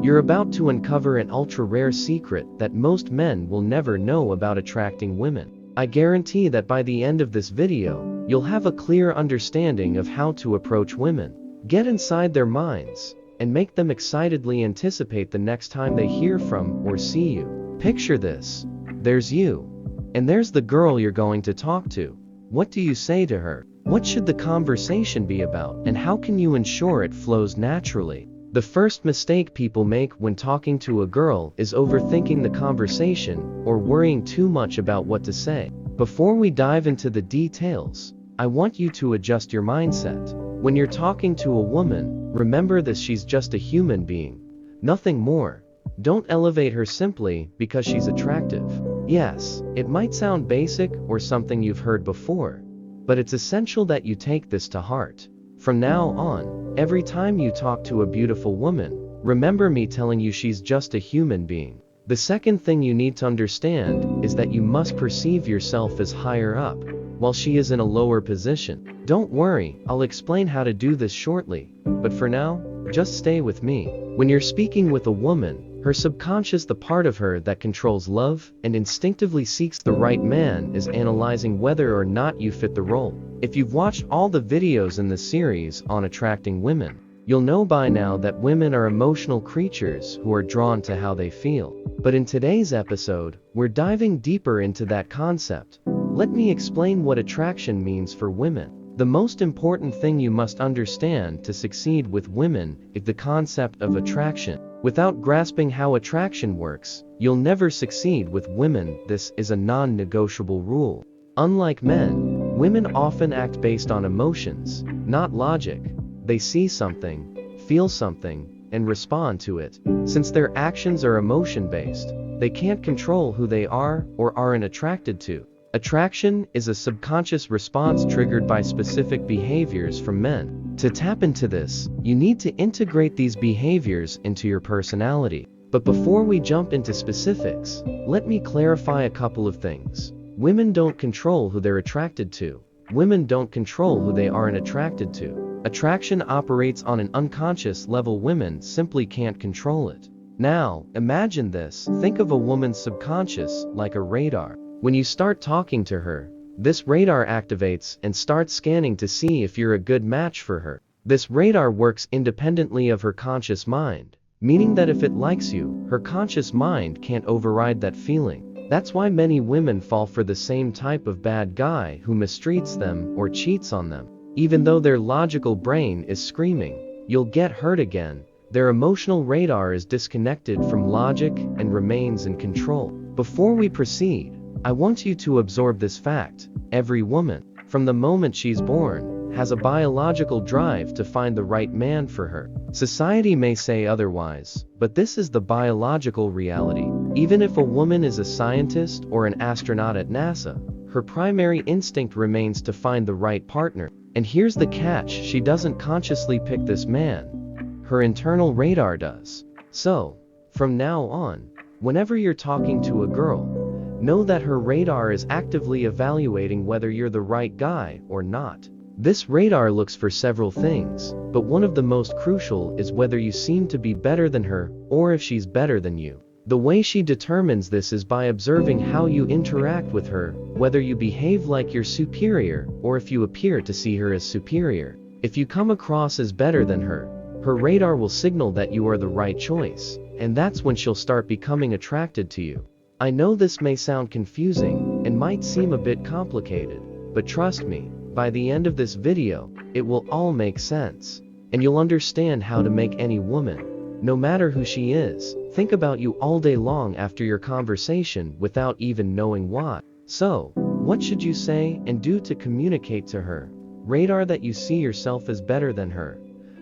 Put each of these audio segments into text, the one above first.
You're about to uncover an ultra-rare secret that most men will never know about attracting women. I guarantee that by the end of this video, you'll have a clear understanding of how to approach women, get inside their minds, and make them excitedly anticipate the next time they hear from or see you. Picture this. There's you. And there's the girl you're going to talk to. What do you say to her? What should the conversation be about, and how can you ensure it flows naturally? The first mistake people make when talking to a girl is overthinking the conversation or worrying too much about what to say. Before we dive into the details, I want you to adjust your mindset. When you're talking to a woman, remember this: she's just a human being, nothing more. Don't elevate her simply because she's attractive. Yes, it might sound basic or something you've heard before, but it's essential that you take this to heart. From now on, every time you talk to a beautiful woman, remember me telling you she's just a human being. The second thing you need to understand is that you must perceive yourself as higher up, while she is in a lower position. Don't worry, I'll explain how to do this shortly, but for now, just stay with me. When you're speaking with a woman, her subconscious, the part of her that controls love and instinctively seeks the right man, is analyzing whether or not you fit the role. If you've watched all the videos in the series on attracting women, you'll know by now that women are emotional creatures who are drawn to how they feel. But in today's episode, we're diving deeper into that concept. Let me explain what attraction means for women. The most important thing you must understand to succeed with women is the concept of attraction. Without grasping how attraction works, you'll never succeed with women. This is a non-negotiable rule. Unlike men, women often act based on emotions, not logic. They see something, feel something, and respond to it. Since their actions are emotion-based, they can't control who they are or aren't attracted to. Attraction is a subconscious response triggered by specific behaviors from men. To tap into this, you need to integrate these behaviors into your personality. But before we jump into specifics, let me clarify a couple of things. Women don't control who they're attracted to. Women don't control who they aren't attracted to. Attraction operates on an unconscious level. Women simply can't control it. Now, imagine this. Think of a woman's subconscious like a radar. When you start talking to her, this radar activates and starts scanning to see if you're a good match for her. This radar works independently of her conscious mind, meaning that if it likes you, her conscious mind can't override that feeling. That's why many women fall for the same type of bad guy who mistreats them or cheats on them. Even though their logical brain is screaming, "You'll get hurt again," their emotional radar is disconnected from logic and remains in control. Before we proceed, I want you to absorb this fact. Every woman, from the moment she's born, has a biological drive to find the right man for her. Society may say otherwise, but this is the biological reality. Even if a woman is a scientist or an astronaut at NASA, her primary instinct remains to find the right partner. And here's the catch: she doesn't consciously pick this man. Her internal radar does. So, from now on, whenever you're talking to a girl, know that her radar is actively evaluating whether you're the right guy or not. This radar looks for several things, but one of the most crucial is whether you seem to be better than her or if she's better than you. The way she determines this is by observing how you interact with her, whether you behave like you're superior or if you appear to see her as superior. If you come across as better than her, her radar will signal that you are the right choice, and that's when she'll start becoming attracted to you. I know this may sound confusing and might seem a bit complicated, but trust me, by the end of this video, it will all make sense, and you'll understand how to make any woman, no matter who she is, think about you all day long after your conversation without even knowing why. So, what should you say and do to communicate to her? Radar that you see yourself as better than her.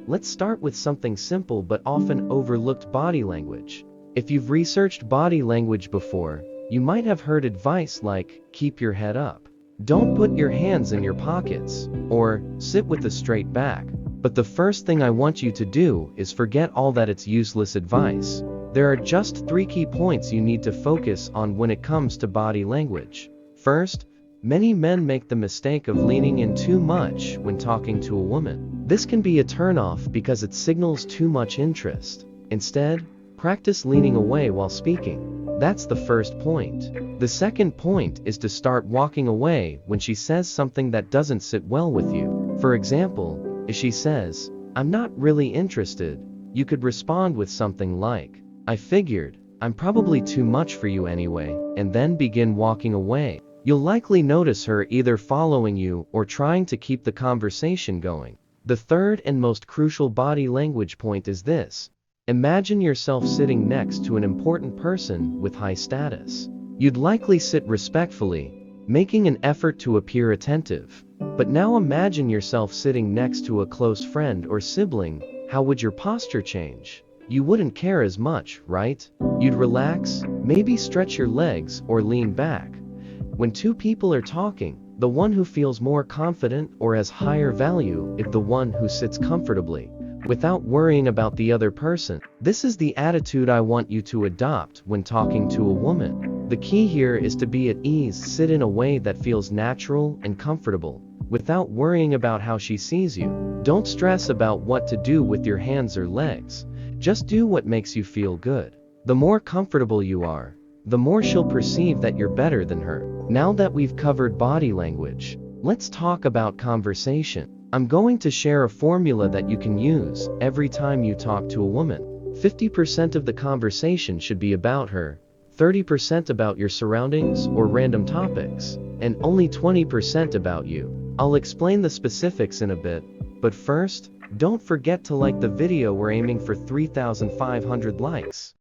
Let's start with something simple but often overlooked: body language. If you've researched body language before, you might have heard advice like, keep your head up, don't put your hands in your pockets, or sit with a straight back. But the first thing I want you to do is forget all that. It's useless advice. There are just 3 key points you need to focus on when it comes to body language. First, many men make the mistake of leaning in too much when talking to a woman. This can be a turnoff because it signals too much interest. Instead, Practice leaning away while speaking. That's the first point. The second point is to start walking away when she says something that doesn't sit well with you. For example, if she says, "I'm not really interested," you could respond with something like, "I figured, I'm probably too much for you anyway," and then begin walking away. You'll likely notice her either following you or trying to keep the conversation going. The third and most crucial body language point is this. Imagine yourself sitting next to an important person with high status. You'd likely sit respectfully, making an effort to appear attentive. But now imagine yourself sitting next to a close friend or sibling. How would your posture change? You wouldn't care as much, right? You'd relax, maybe stretch your legs or lean back. When two people are talking, the one who feels more confident or has higher value is the one who sits comfortably, without worrying about the other person. This is the attitude I want you to adopt when talking to a woman. The key here is to be at ease, sit in a way that feels natural and comfortable, without worrying about how she sees you. Don't stress about what to do with your hands or legs. Just do what makes you feel good. The more comfortable you are, the more she'll perceive that you're better than her. Now that we've covered body language, let's talk about conversation. I'm going to share a formula that you can use every time you talk to a woman. 50% of the conversation should be about her, 30% about your surroundings or random topics, and only 20% about you. I'll explain the specifics in a bit, but first, don't forget to like the video. We're aiming for 3,500 likes.